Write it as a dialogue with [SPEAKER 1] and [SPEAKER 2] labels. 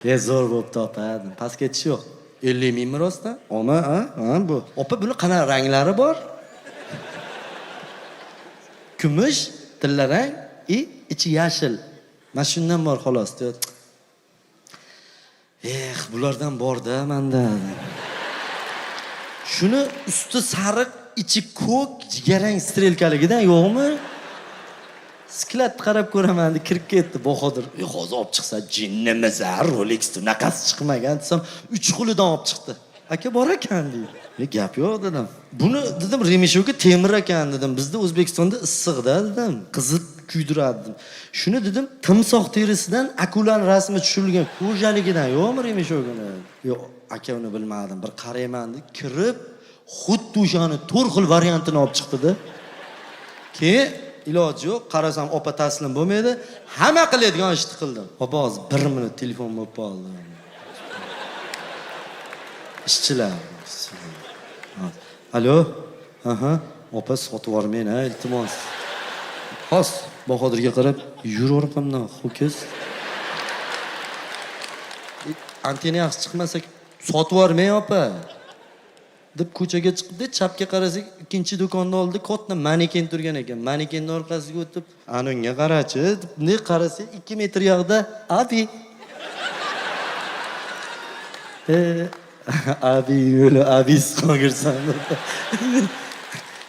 [SPEAKER 1] Zo'r bo'pti opa. Past ketish yo'q. 50 ming rostdan. Oma, bu. Opa, buni qanaqa ranglari bor? Kumush, tillarang, ichi yashil. Mana shundan bor xolos. Bulardan bor-da menda. Shuni usti sariq, ichi ko'k, jigarrang strelkaligidan yo'qmi? Sklat qarab ko'raman deb kirib ketdi Bahodir. Hozir olib chiqsa jinnimiz, Rolex'da naqasi chiqmagan desam, 3 xulidan olib chiqdi. Aka bor ekan deydi. Gap yo'q dedim. Buni dedim remeshog'i temir ekan dedim. Bizda O'zbekistonda issiqda dedim. Qizib kuydiradi dedim. Shuni dedim timsoh terisidan akulan rasmi tushirilgan ko'jaligidan yo'qmi remeshog'ini? Yo'q, aka uni bilmadim. Bir qarayman deb kirib, xuddi o'shani 4 xil variantini olib chiqdi-da. Keyin iloji yo'q, qarasam opa taslim bo'lmaydi. Hamma qiladigan ishni qildim. Opa hozir 1 minut telefon bo'lib qoldi. Ishchilar. Alo? Opa sotib yubormang, iltimos. Xos, Bahodirga qarab, yur orqamdan, ho'kiz. Antena yaxshi chiqmasa sotib yubormang, opa. deb ko'chaga chiqdi, chapga qarasak, ikkinchi do'konni oldi, katta maneken turgan ekan. Manekenning orqasiga o'tib, "Anunga qarachi", deb ne qarasa 2 metr yoqda abi. Abi yo'li abis qolgirsan.